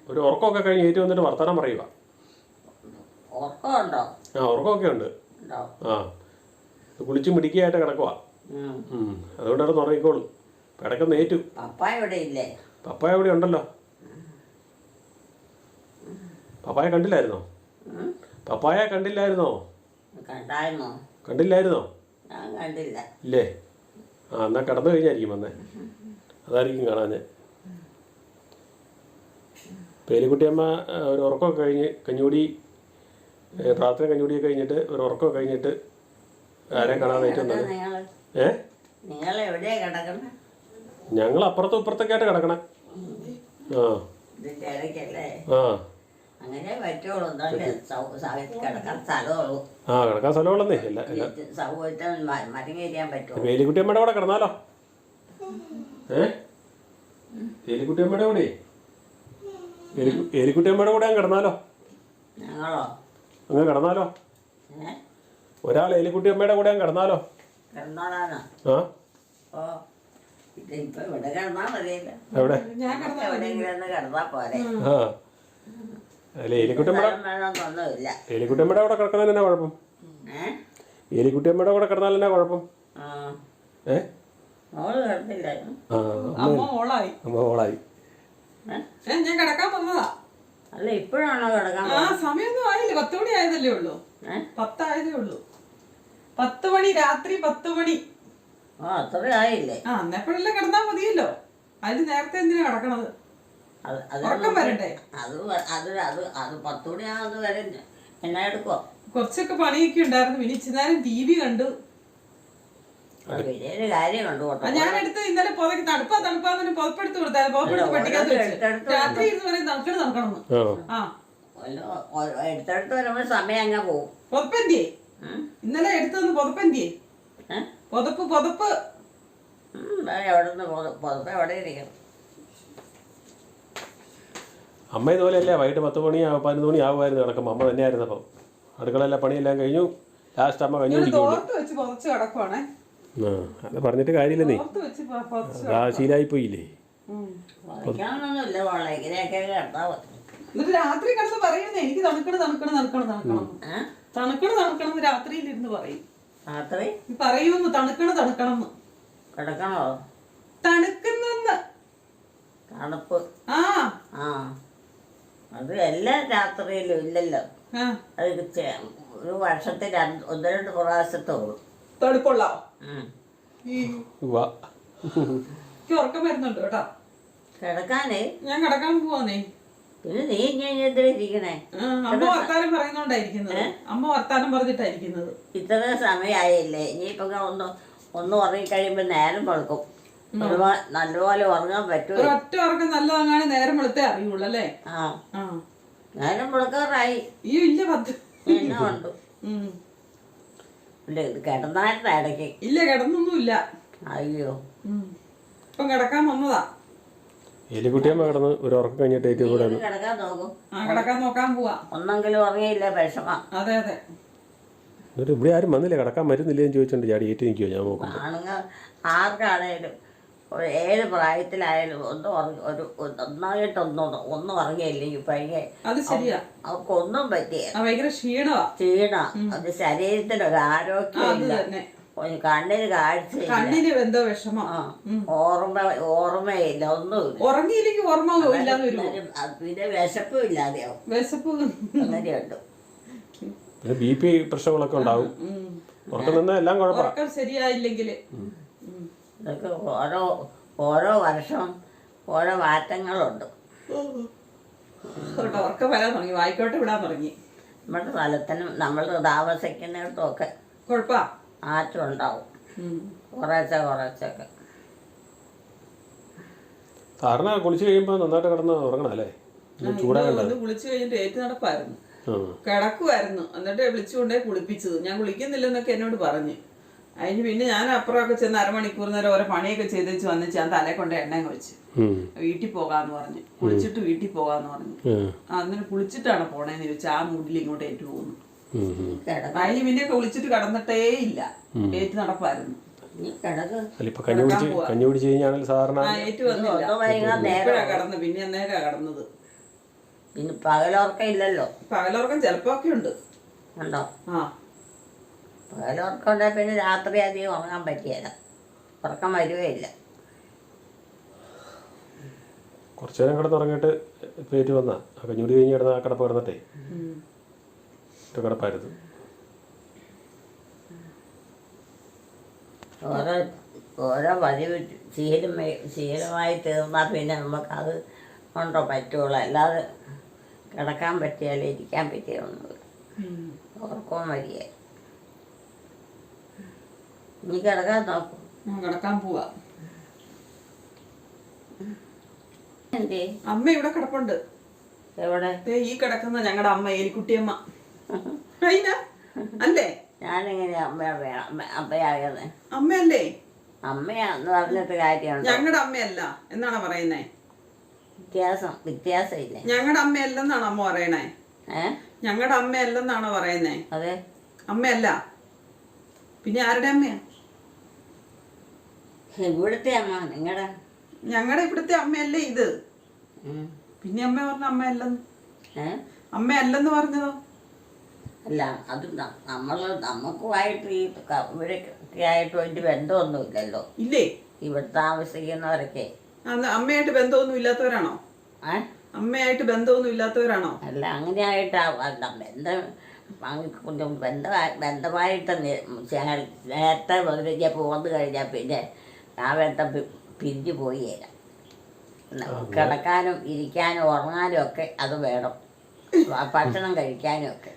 ഒരു ഉറക്കമൊക്കെ കഴിഞ്ഞ് ഏറ്റു വന്നിട്ട് വർത്തമാനം പറയുക. ഉറക്കമുണ്ടോ? ആ ഉറക്കമൊക്കെ ഉണ്ട്. ഉണ്ടോ? ആ കുളിച്ച് മിടിക്കായിട്ട് കിടക്കുവാ. അതുകൊണ്ടാണ് ഉറങ്ങിക്കോളും. ഇടയ്ക്കൊന്ന് ഏറ്റു. പപ്പായ ഇവിടെ ഇല്ലേ? പപ്പായ ഇവിടെ ഉണ്ടല്ലോ. പപ്പായ കണ്ടില്ലായിരുന്നോ? പപ്പായ കണ്ടില്ലായിരുന്നോ? കണ്ടായിരുന്നോ? കണ്ടില്ലായിരുന്നോ? ഞാൻ കണ്ടില്ല. ഇല്ലേ? ആ എന്നാൽ കടന്നു കഴിഞ്ഞായിരിക്കും വന്നേ. അതായിരിക്കും കാണാൻ. പേലിക്കുട്ടിയമ്മ ഒരു ഉറക്കമൊക്കെ കഴിഞ്ഞ് കഞ്ഞൂടി പ്രാർത്ഥന കഞ്ഞൂടിയൊക്കെ കഴിഞ്ഞിട്ട് ഒരു ഉറക്കമൊക്കെ കഴിഞ്ഞിട്ട് ആരെയും കാണാനായിട്ട് വന്നത്. നിങ്ങൾ എവിടെയാ കിടക്കണേ? ഞങ്ങൾ അപ്പുറത്തും ഇപ്പുറത്തൊക്കെ ആയിട്ട് കിടക്കണേ. ആ ഇതിന്റെ ഇടയ്ക്കല്ലേ? ആ അങ്ങനെ പറ്റുള്ളൂ. കിടക്കാൻ സ്ഥലമുള്ളൂ. ആ കിടക്കാൻ സ്ഥലമുള്ളന്നേ. ഇല്ല സൗകര്യത്തിൽ മരങ്ങേരിയാൻ പറ്റുള്ളൂ. പേലിക്കുട്ടിയമ്മയുടെ കൂടെ കിടന്നാലോ? പേലിക്കുട്ടിയമ്മയുടെ കൂടെ പേലിക്കുട്ടിയമ്മയുടെ കൂടെ ഞാൻ കിടന്നാലോ? ഞങ്ങളോ? അങ്ങ് കിടന്നാലോ? ഒരാൾ ഏലിക്കുട്ടിയമ്മയുടെ കൂടെ ഞാൻ കിടന്നാലോ? കിടന്നോളാനോ? ആ ഓ ഇപ്പൊ ഇവിടെ കിടന്നാ മതിയല്ലോ. എവിടെ? എവിടെയെങ്കിലും കിടന്നാ പോരെ. ആ അല്ല ഏലിക്കുട്ടിയമ്മയുടെ വേണമെന്നൊന്നുമില്ല. ഏലിക്കുട്ടിയമ്മയുടെ കൂടെ കിടക്കുന്നതിന് എന്നാ കുഴപ്പം? ഏലിക്കുട്ടിയമ്മയുടെ കൂടെ കിടന്നാൽ എന്നാ കുഴപ്പം? മോള് കിടന്നില്ലായിരുന്നു. അമ്മ മോളായി. അമ്മ മോളായി. ഞാൻ കിടക്കാൻ വന്നതാ. അല്ല ഇപ്പോഴാണോ കിടക്കാൻ? ആ സമയമൊന്നും ആയില്ല. 10 മണി ആയതല്ലേ ഉള്ളൂ. 10 ആയതേ ഉള്ളൂ. 10 മണി, രാത്രി 10 മണി. ആ അത്ര ആയില്ലേ? ആ എന്നെപ്പോഴല്ലേ കിടന്നാ മതിയല്ലോ. അതിന് നേരത്തെ എന്തിനാ കിടക്കണത്? ഉറക്കം വരണ്ടേ? അത് 10 മണിയാകുന്നത് വരെ എന്നാ എടുക്കുവോ? കുറച്ചൊക്കെ പണിയൊക്കെ ഉണ്ടായിരുന്നു. പിന്നെ ഇച്ചിരി നേരം TV കണ്ടു. വലിയൊരു കാര്യം കണ്ടു. ഞാൻ എടുത്ത് ഇന്നലെ തണുപ്പാന്ന് പുതപ്പെടുത്ത് കൊടുത്താൽ പുതപ്പെടുത്ത് പെട്ടിക്കകത്ത് വെച്ച് രാത്രി ഇരുന്ന് പറയും തണുക്കണം. ആ എടുത്തെടുത്ത് വരുമ്പോ സമയം അങ്ങ് പോവും. പുതപ്പെന്തിയേ? ഇന്നലെ എടുത്തു പുതപ്പെന്തിയേ? പുതപ്പ് എവിടുന്ന് പുതപ്പ് എവിടെ ഇരിക്കണം? അമ്മ ഇതുപോലെയല്ലേ വൈകിട്ട് 10 മണി 11 മണി ആകുമായിരുന്നു കിടക്കുമ്പോൾ. അമ്മ തന്നെയായിരുന്നു. അപ്പം അടുക്കളയെല്ലാം പണിയെല്ലാം കഴിഞ്ഞു. ലാസ്റ്റ് അമ്മ കഞ്ഞി കുടിക്കും. തോർത്ത് വെച്ച് പുതച്ച് കിടക്കുവാണേ. അത് പറഞ്ഞിട്ട് കാര്യമില്ലെന്നേ. ആ ശീലായിപ്പോയില്ലേ? പഠിക്കാനൊന്നുമില്ല മോളെ. ഇങ്ങനെയൊക്കെ കിടന്നാ മതി. എന്നിട്ട് രാത്രി കിടന്ന് പറയുന്നേ എനിക്ക് തണുക്കണം രാത്രിയിലിരുന്ന് പറയും. രാത്രി പറയൂന്ന് തണുക്കണം കിടക്കണോ? തണുക്കുന്നെന്ന്. തണുപ്പ്. ആ അത് എല്ലാ രാത്രിയിലും ഇല്ലല്ലോ. അത് ഒരു വർഷത്തിൽ 1-2 പ്രാവശ്യത്തേ ഉള്ളൂ തണുപ്പുള്ളോ. എനിക്ക് ഉറക്കം വരുന്നുണ്ട് കേട്ടോ കിടക്കാനേ. ഞാൻ കിടക്കാൻ പോവാന്നേ. പിന്നെ നീ ഇരിക്കണേ? അമ്മ വർത്താനം പറയുന്നോണ്ടായിരിക്കുന്നത്. അമ്മ വർത്താനം പറഞ്ഞിട്ടായിരിക്കുന്നത്. ഇത്ര സമയമായില്ലേ? ഇനിയിപ്പൊ ഒന്ന് ഉറങ്ങിക്കഴിയുമ്പോ നേരം വെളുക്കും. നല്ലപോലെ ഉറങ്ങാൻ പറ്റുമോ? ഒറ്റ ഉറക്കം നല്ലതങ്ങനെ നേരം വെളുത്തേ അറിയുള്ളൂ അല്ലേ? നേരം വെളുക്കാറായി. അയ്യോ ഇല്ല 10 എന്നാ ഉണ്ട്? കിടന്നായിരുന്നു ഇടയ്ക്ക്. ഇല്ല കിടന്നൊന്നുമില്ല. അയ്യോ ഇപ്പം കിടക്കാൻ വന്നതാ. എലിക്കുട്ടിയമ്മ കിടന്ന് ഒരു ഉറക്കം കഴിഞ്ഞിട്ട് കിടക്കാൻ നോക്കും. കിടക്കാൻ നോക്കാൻ പോവാ. ഒന്നെങ്കിലും ഉറങ്ങിയില്ല വിഷമം. അതെ എന്നിട്ട് ഇവിടെ ആരും വന്നില്ല. കിടക്കാൻ മരുന്നില്ലേന്ന് ചോദിച്ചോണ്ട് ചാടി ഏറ്റു നിൽക്കുമോ? ഞാൻ നോക്കും. ആണുങ്ങൾ ആർക്കാണേലും ഏത് പ്രായത്തിലായാലും ഒന്നും ഉറങ്ങിയില്ലെങ്കിൽ ഭയങ്കര അവർക്കൊന്നും പറ്റിയ ക്ഷീണ. അത് ശരീരത്തിന് ഒരു ആരോഗ്യമില്ല. കണ്ണിന് കാഴ്ചയില്ല. എന്തോ വിഷമം. ഓർമ്മയില്ല. ഒന്നുമില്ല. ഉറങ്ങിയില്ലെങ്കിൽ പിന്നെ വിശപ്പും ഇല്ലാതെയാവും. അങ്ങനെയുണ്ട്. പിന്നെ BP പ്രശ്നങ്ങളൊക്കെ ഉണ്ടാവും. ഉറക്കം നിന്നാ എല്ലാം കുഴപ്പമില്ല. ശരിയായില്ലെങ്കിൽ ഇതൊക്കെ ഓരോ വർഷം ഓരോ മാറ്റങ്ങളുണ്ട്. ഉറക്കം വരാൻ തുടങ്ങി. വായിക്കോട്ടെ വിടാൻ തുടങ്ങി. നമ്മുടെ സ്ഥലത്തിനും നമ്മൾ താമസിക്കുന്നിടത്തും ഒക്കെ മാറ്റം ഉണ്ടാവും. കുറച്ചൊക്കെ സാറിന് കുളിച്ച് കഴിയുമ്പോൾ നന്നായിട്ട് കിടന്ന് ഉറങ്ങണം അല്ലേ? കുളിച്ച് കഴിഞ്ഞിട്ട് ഏറ്റു നടപ്പായിരുന്നു. കിടക്കുമായിരുന്നു. എന്നിട്ട് വിളിച്ചുകൊണ്ടേ കുളിപ്പിച്ചത്. ഞാൻ കുളിക്കുന്നില്ലെന്നൊക്കെ എന്നോട് പറഞ്ഞു. അതിന് പിന്നെ ഞാൻ അപ്പുറമൊക്കെ ചെന്ന് 1/2 മണിക്കൂർ നേരം ഓരോ പണിയൊക്കെ ചെയ്തേച്ച് വന്നിച്ച് ഞാൻ തലേ കൊണ്ട് എണ്ണ വെച്ച് വീട്ടിൽ പോകാന്ന് പറഞ്ഞു. കുളിച്ചിട്ട് വീട്ടിൽ പോകാന്ന് പറഞ്ഞു. അന്നിട്ട് കുളിച്ചിട്ടാണ് പോണേന്ന് ചോദിച്ചാൽ ആ മൂഡിൽ ഇങ്ങോട്ട് ഏറ്റു പോകുന്നു. അതിന് പിന്നെ കുളിച്ചിട്ട് കിടന്നിട്ടേ ഇല്ല. ഏറ്റു നടപ്പായിരുന്നു. ഏറ്റു വന്നില്ല. കടന്നു. പിന്നെ എന്നേക്കാ കടന്നത്. പിന്നെ പകലുറക്കം ഇല്ലല്ലോ. പകലുറക്കം ചിലപ്പോ ഒക്കെ ഉണ്ട്. ഉണ്ടോ? ആ പകലുറക്കം ഉണ്ടെങ്കിൽ പിന്നെ രാത്രി അധികം ഉറങ്ങാൻ പറ്റിയല്ല, ഉറക്കം വരുകയില്ല. കുറച്ചു നേരം കിടന്നുറങ്ങിയിട്ട് പേറ്റ് വന്നാ ആ കഞ്ഞൂടി കഴിഞ്ഞ് കിടന്ന ആ കിടപ്പ് കിടന്നിട്ടേ ഒരു കിടപ്പായിരുന്നു. ഓരോ പതിവ് ശീലമായി തീർന്നാൽ പിന്നെ നമുക്കത് കൊണ്ടോ പറ്റുള്ളൂ. അല്ലാതെ കിടക്കാൻ പറ്റിയാലേ ഇരിക്കാൻ പറ്റിയൊന്നുമില്ല, ഉറക്കവും വരിക. നീ കിടക്കാൻ നോക്കും. ഞാൻ കിടക്കാൻ പോവാ. എന്തേ? അമ്മ ഇവിടെ കിടപ്പുണ്ട്. എവിടെ? ദേ ഈ കിടക്കുന്ന ഞങ്ങളുടെ അമ്മ എലിക്കുട്ടിയമ്മ. അതിനാ അല്ലേ? ഞാനെങ്ങനെ അമ്മയാകുന്നത്? അമ്മയല്ലേ? അമ്മയാന്ന് പറഞ്ഞിട്ട് കാര്യമുണ്ടോ? ഞങ്ങളുടെ അമ്മയല്ല എന്നാണ് പറയുന്നേ. വ്യത്യാസമില്ലേ? ഞങ്ങളുടെ അമ്മയല്ലെന്നാണ് അമ്മ പറയണേ. ഞങ്ങളുടെ അമ്മയല്ലെന്നാണോ പറയുന്നേ? അതെ. അമ്മയല്ല പിന്നെ ആരുടെ അമ്മയാ? ഇവിടുത്തെ അമ്മ. നിങ്ങളുടെ? ഞങ്ങളുടെ ഇവിടുത്തെ അമ്മയല്ലേ ഇത്. പിന്നെ അമ്മ പറഞ്ഞ അമ്മയല്ലെന്ന്. അമ്മയല്ലെന്ന് പറഞ്ഞതോ? അല്ല, അത് നമുക്കുമായിട്ട് ഈ ഇവരൊക്കെ ആയിട്ട് വലിയ ബന്ധമൊന്നുമില്ലല്ലോ. ഇല്ലേ? ഇവിടെ താമസിക്കുന്നവരൊക്കെ അമ്മയായിട്ട് ബന്ധമൊന്നും ഇല്ലാത്തവരാണോ? അമ്മയായിട്ട് ബന്ധമൊന്നും ഇല്ലാത്തവരാണോ? അല്ല, അങ്ങനെയായിട്ടാ ബന്ധമായിട്ട് നേരത്തെ മുതലേ പോന്നു കഴിഞ്ഞാൽ പിന്നെ ആ ബന്ധം പിരിഞ്ഞു പോയില്ല. കിടക്കാനും ഇരിക്കാനും ഉറങ്ങാനും ഒക്കെ അത് വേണം, ഭക്ഷണം കഴിക്കാനും ഒക്കെ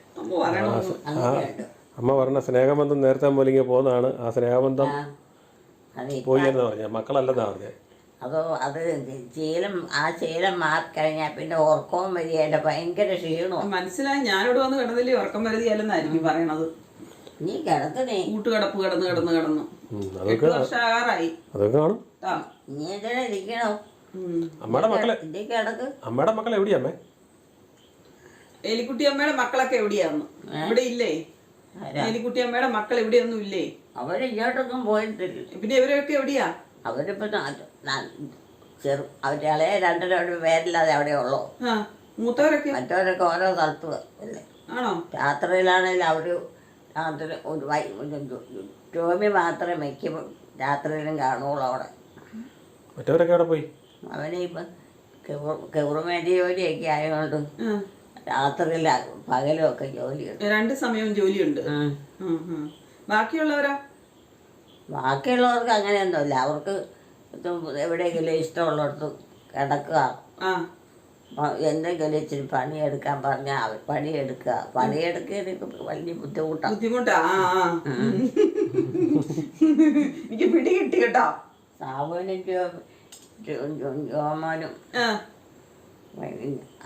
അങ്ങനെയുണ്ട്. അമ്മ പറഞ്ഞ സ്നേഹബന്ധം നേരത്തെ പോലെ പോകുന്നതാണ്. ആ സ്നേഹബന്ധം പോയി എന്ന് പറഞ്ഞ മക്കളല്ലെന്നാ പറഞ്ഞത്. അത് ശീലം മാറിക്കഴിഞ്ഞാൽ പിന്നെ ഉറക്കവും വരികയില്ല, ഭയങ്കര ക്ഷീണവും. മനസ്സിലായി. ഞാനിവിടെ വന്ന് കിടന്നില്ലേ ഉറക്കം വരുതിയല്ലെന്നായിരിക്കും പറയണത്. നീ കിടക്കുന്നേ കൂട്ടുകിടപ്പ് കിടന്നു 8 വർഷം ആകാറായി. അതൊക്കെ കാണും. നീ എന്തിനാ ഇരിക്കണോ? അമ്മയുടെ മക്കളെ കിടക്ക്. അമ്മയുടെ മക്കളെ എവിടെയാ അമ്മേ? എലിക്കുട്ടി അമ്മയുടെ മക്കളൊക്കെ എവിടെയാന്ന്? ഇവിടെ ഇല്ലേ? എലിക്കുട്ടി അമ്മയുടെ മക്കൾ എവിടെയൊന്നും ഇല്ലേ? അവരിങ്ങോട്ടൊന്നും പോയിട്ടില്ല. പിന്നെ ഇവരൊക്കെ എവിടെയാ? അവരിപ്പോ അവരുടെ ഇളയ രണ്ടു പേരില്ലാതെ അവിടെ ഉള്ളൂ. മൂത്തവരൊക്കെ? മറ്റവരൊക്കെ ഓരോ സ്ഥലത്ത് അല്ലേ. ആണോ? രാത്രിയിലാണെങ്കിൽ അവര് ടോമി മാത്രമേ മിക്ക രാത്രിയിലും കാണുള്ളൂ അവിടെ. മറ്റവരൊക്കെ അവിടെ പോയി. അവനെ ഇപ്പം ഗവൺമെന്റ് ജോലിയൊക്കെ ആയതുകൊണ്ട് രാത്രിയില പകലും ഒക്കെ ജോലിയുണ്ട്. 2 സമയവും ജോലിയുണ്ട്. ബാക്കിയുള്ളവരോ? ബാക്കിയുള്ളവർക്ക് അങ്ങനെയൊന്നുമില്ല. അവർക്ക് എവിടെയെങ്കിലും ഇഷ്ടമുള്ളിടത്ത് കിടക്കുക, എന്തെങ്കിലും ഇച്ചിരി പണിയെടുക്കാൻ പറഞ്ഞാൽ അവർ പണിയെടുക്കുക. പണിയെടുക്കുക വലിയ ബുദ്ധിമുട്ടാ. എനിക്ക് പിടി കിട്ടി കേട്ടോ. സാബുവിനും ജോമോനും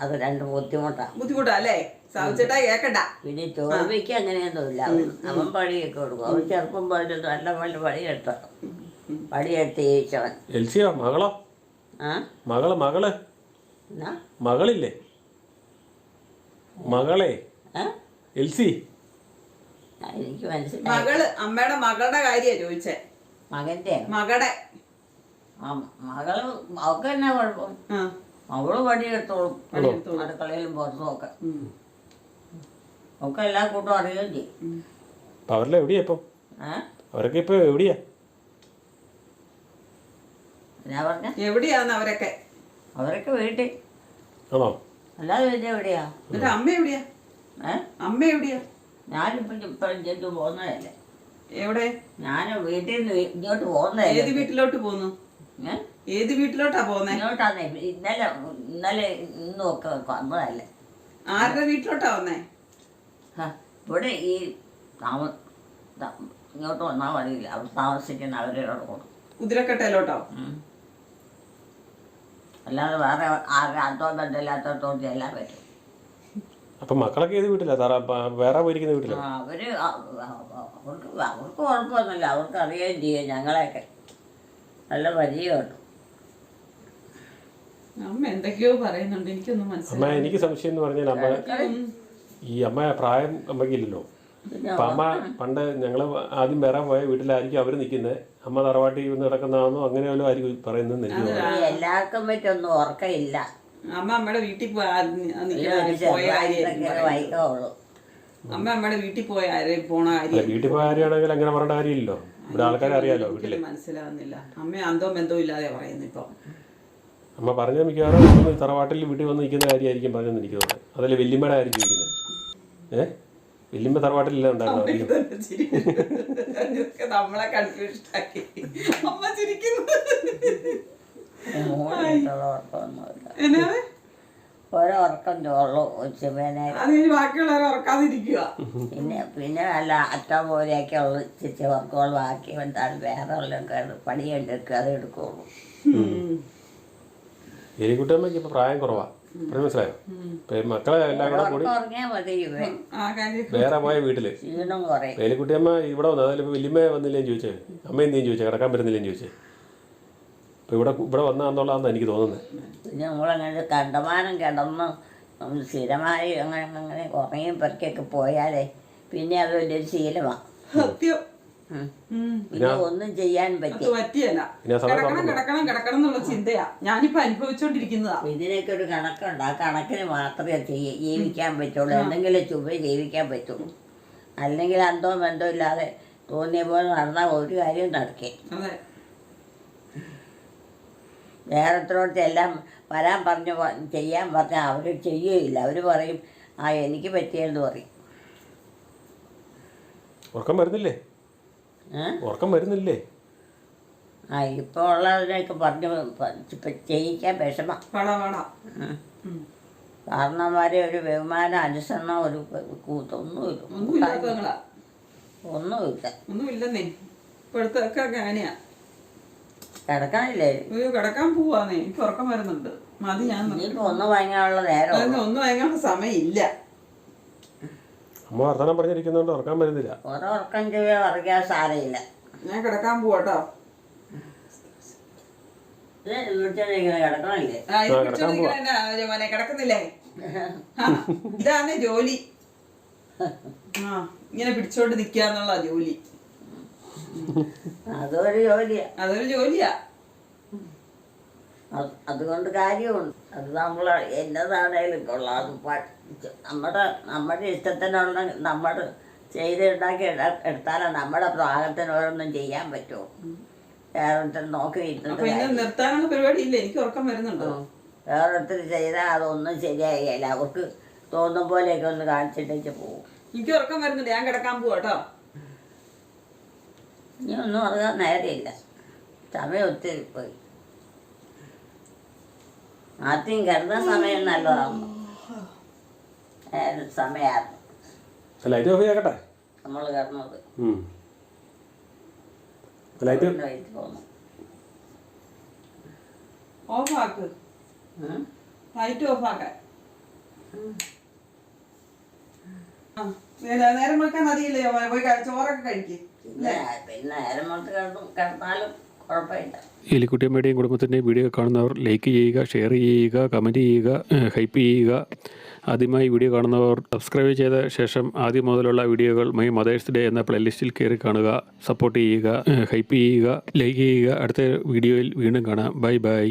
അത് രണ്ടും ബുദ്ധിമുട്ടാ അല്ലേ? സാവിച്ചേട്ടാ കേക്കണ്ട. പിന്നെ ചോദിക്ക് അങ്ങനെയൊന്നുമില്ല. അവൻ പണിയൊക്കെ കൊടുക്കും. അവൻ ചെറുപ്പം പോലെ നല്ല പോലെ പണിയെടുത്ത് ജയിച്ചവൻ. എൽസിയോ മകളോ? മകള് മകളില്ലേ? മകളെ എൽസി. എനിക്ക് മനസ്സിലായി. മകള് അമ്മയുടെ മകളുടെ കാര്യ ചോദിച്ചേ. മകന്റെ മകളുടെ മകള് അവക്ക് തന്നെ കുഴപ്പം. അവള് പണിയെടുത്തോളും, അടുക്കളയിലും പുറത്തും ഒക്കെ. ഒക്കെ എല്ലാ കൂട്ടും അറിയുകയും ചെയ്യും. അവരെല്ലാം എവിടെയാ ഇപ്പം? അവരൊക്കെ ഇപ്പൊ എവിടെയാ? എന്നാ പറഞ്ഞ എവിടെയാന്ന് അവരൊക്കെ? അവരൊക്കെ വീട്ടിൽ. ആണോ? അല്ലാതെ പിന്നെ എവിടെയാ? എന്നിട്ട് അമ്മ എവിടെയാ? അമ്മ എവിടെയാ? ഞാനിപ്പോ പോകുന്നതല്ലേ. എവിടെ? ഞാൻ വീട്ടിൽ നിന്ന് ഇങ്ങോട്ട് പോകുന്നതല്ലേ. ഏത് വീട്ടിലോട്ട് പോന്നു? ഏത് വീട്ടിലോട്ടാ പോന്നെ? ഇങ്ങോട്ടാന്നേ. ഇന്നലെ ഇന്നും ഒക്കെ വന്നതല്ലേ. ആരുടെ വീട്ടിലോട്ടാ വന്നേ? ഇവിടെ ഈ ഇങ്ങോട്ട് വന്നാൽ മതിയില്ല. അവർ താമസിക്കുന്ന അവരോട് കൊടുക്കും. കുതിരക്കട്ടയിലോട്ടോ? അല്ലാതെ വേറെ അതോ ബന്ധമില്ലാത്തോട്ട് ചെല്ലാൻ പറ്റും. അപ്പൊ മക്കളൊക്കെ ഏത് വീട്ടിലാ? വേറെ പോയിരിക്കുന്ന വീട്ടിലാ? അവർക്ക് കുഴപ്പമൊന്നുമില്ല. അവർക്ക് അറിയുകയും ചെയ്യും ഞങ്ങളെയൊക്കെ. നല്ല പരിചയമുണ്ട്. അമ്മ എന്തൊക്കെയോ പറയുന്നുണ്ട്, എനിക്കൊന്നും മനസ്സിലായി. അമ്മ എനിക്ക് സംശയം എന്ന് പറഞ്ഞാൽ അമ്മ പ്രായം അമ്മയ്ക്കില്ലല്ലോ. അപ്പൊ അമ്മ പണ്ട് ഞങ്ങള് ആദ്യം വേറെ പോയ വീട്ടിലായിരിക്കും അവര് നിൽക്കുന്നത്. അമ്മ തറവാട്ടിൽ വന്ന് കിടക്കുന്നതാണോ അങ്ങനെ വല്ലതും ആയിരിക്കും പറയുന്നത്. എല്ലാവർക്കും പറ്റൊന്നും ഓർക്കയില്ല. അമ്മ അമ്മയുടെ വീട്ടിൽ വൈകമുള്ളൂ. അമ്മയുടെ വീട്ടിൽ പോയ ആരെയും പോണ അല്ല കാര്യം വീട്ടിൽ പോയ കാര്യമാണെങ്കിൽ അങ്ങനെ പറയേണ്ട കാര്യമില്ലല്ലോ. ഇവിടെ ആൾക്കാരെ അറിയാലോ വീട്ടില്. മനസ്സിലാവുന്നില്ല. അമ്മ അന്തോ ബന്ധവും ഇല്ലാതെ പറയുന്നു ഇപ്പൊ. അമ്മ പറഞ്ഞ മിക്കവാറും തറവാട്ടിൽ വീട്ടിൽ വന്ന് നിൽക്കുന്ന കാര്യമായിരിക്കും പറഞ്ഞെന്ന് എനിക്ക് തോന്നുന്നത്. അതല്ലേ വല്യമ്മയുടെ കാര്യം ചോദിക്കുന്നത്. വല്യമ്മ തറവാട്ടിലില്ല ഉണ്ടായിരുന്നു. നമ്മളെ കൺഫ്യൂഷൻ ആക്കി അമ്മ ചിരിക്കുന്നു. എന്നാ ഒരവർക്കം ചോളൂ ഉച്ചമേനെ. അതിന് ബാക്കിയുള്ളവരെ ഉറക്കാതിരിക്കുക. പിന്നെ അല്ല അറ്റം പോലെയൊക്കെ ഉള്ള ചിച്ചവർക്കുകൾ ബാക്കി വന്നാൽ വേറെ ഉള്ളൊക്കെ പണിയെടുക്കുക അത് എടുക്കുള്ളൂ. എലിക്കുട്ടമ്മയ്ക്ക് ഇപ്പൊ പ്രായം കുറവാ. മനസ്സിലായോ? മക്കളെ എല്ലാം കൂടെ കൂടി ഉറങ്ങിയാൽ മതി ഇവൻ വേറെ പോയ വീട്ടില് ക്ഷീണം കുറയും. പേലിക്കുട്ടിയമ്മ ഇവിടെ വന്നു. അതിലിപ്പോ വല്യമ്മ വന്നില്ലേന്ന് ചോദിച്ചേ, അമ്മ എന്തെങ്കിലും ചോദിച്ചേ, കിടക്കാൻ പറ്റുന്നില്ലേന്ന് ചോദിച്ചേ. ഇപ്പൊ ഇവിടെ വന്നാന്നുള്ളതാണെന്ന് എനിക്ക് തോന്നുന്നത്. പിന്നെ നമ്മളങ്ങനെ കണ്ടമാനം കിടന്ന് സ്ഥിരമായി അങ്ങനെ ഉറങ്ങിയും പെറുക്കിയൊക്കെ പോയാലേ പിന്നെ അത് വലിയൊരു ശീലമാണ്. സത്യം. പിന്നെ ഒന്നും ചെയ്യാൻ പറ്റിയല്ല. കിടക്കണം എന്നുള്ള ചിന്തയാ ഞാനിപ്പോ അനുഭവിച്ചോണ്ടിരിക്കുന്നതാ. ഇതിനൊക്കെ ഒരു കണക്കുണ്ട്. ആ കണക്കിന് മാത്രമേ ജീവിക്കാൻ പറ്റുള്ളൂ. എന്തെങ്കിലും ചുവ ജീവിക്കാൻ പറ്റുള്ളൂ. അല്ലെങ്കിൽ അന്തോ ബന്ധവും ഇല്ലാതെ തോന്നിയ പോലെ നടന്നാൽ ഒരു കാര്യം നടക്കേ. വേറെത്തോടത്ത് എല്ലാം വരാൻ പറഞ്ഞു ചെയ്യാൻ പറഞ്ഞാൽ അവർ ചെയ്യുകയില്ല. അവർ പറയും എനിക്ക് പറ്റിയെന്ന് പറയും. ഉറക്കം വരുന്നില്ലേ? ഉറക്കം വരുന്നില്ലേ? ഇപ്പോൾ ഉള്ളതിനൊക്കെ പറഞ്ഞു ചെയ്യിക്കാൻ വിഷമം. കാരണന്മാരെ ഒരു ബഹുമാനം അനുസരണം ഒരു കൂത്തൊന്നുമില്ല. ഒന്നുമില്ലെന്നേ. ഇപ്പോഴത്തൊക്കെ അങ്ങനെയാ. കിടക്കാനില്ലേ? കിടക്കാൻ പോവാന്നേ. എനിക്ക് ഉറക്കം വരുന്നുണ്ട്. മതി. ഞാൻ ഒന്ന് വാങ്ങാനുള്ള നേരം ഒന്നും വാങ്ങാനുള്ള സമയമില്ല. അമ്മ വർത്തമാനം പറഞ്ഞിരിക്കുന്നോണ്ട് ഉറക്കാൻ വരുന്നില്ല. ഉറക്കം ചെയ്യാൻ ഉറക്കാൻ സാരമില്ല. ഞാൻ കിടക്കാൻ പോവാട്ടോ. കിടക്കണില്ലേ? കിടക്കുന്നില്ലേ? ഇതാണ് ജോലി. ഇങ്ങനെ പിടിച്ചോണ്ട് നിക്കാന്നുള്ള ജോലി. അതൊരു ജോലിയാ. അതുകൊണ്ട് കാര്യമുണ്ട്. അത് നമ്മൾ എന്നതാണേലും കൊള്ളാം. നമ്മുടെ ഇഷ്ടത്തിനുള്ള നമ്മൾ ചെയ്തുണ്ടാക്കി എടുത്താലേ നമ്മുടെ പ്രായത്തിനോടൊന്നും ചെയ്യാൻ പറ്റുമോ? വേറൊരുത്തർ നോക്കി നിർത്താനുള്ള പരിപാടി ഇല്ല. എനിക്ക് ഉറക്കം വരുന്നുണ്ടോ? വേറൊരുത്തർ ചെയ്താൽ അതൊന്നും ശരിയായില്ല. അവർക്ക് തോന്നും പോലെയൊക്കെ ഒന്ന് കാണിച്ചിട്ടേക്ക് പോകും. എനിക്ക് ഉറക്കം വരുന്നുണ്ട്. ഞാൻ കിടക്കാൻ പോവാട്ടോ. ഇനി ഒന്നും അറിയാൻ നേരെയില്ല. സമയം ഒത്തിരി പോയി. ആദ്യം കിടന്ന സമയം നല്ലതാണ്. സമയമായിരുന്നു നമ്മൾ കിടന്നത്. ഓഫാക്ക്. ലൈറ്റ് ഓഫാക്കാൻ. നേരം വെക്കാൻ മതിയില്ലേ? പോയി ചോറൊക്കെ കഴിക്കും. പിന്നെ നേരം കൊണ്ട് കിടന്നാലും കുഴപ്പമില്ല. എലിക്കുട്ടിയമ്മയുടെയും കുടുംബത്തിൻ്റെയും വീഡിയോ കാണുന്നവർ ലൈക്ക് ചെയ്യുക, ഷെയർ ചെയ്യുക, കമൻറ്റ് ചെയ്യുക, ഹൈപ്പ് ചെയ്യുക. ആദ്യമായി വീഡിയോ കാണുന്നവർ സബ്സ്ക്രൈബ് ചെയ്ത ശേഷം ആദ്യം മുതലുള്ള വീഡിയോകൾ മൈ മദേഴ്സ് ഡേ എന്ന പ്ലേലിസ്റ്റിൽ കയറി കാണുക. സപ്പോർട്ട് ചെയ്യുക, ഹൈപ്പ് ചെയ്യുക, ലൈക്ക് ചെയ്യുക. അടുത്ത വീഡിയോയിൽ വീണ്ടും കാണാം. Bye bye.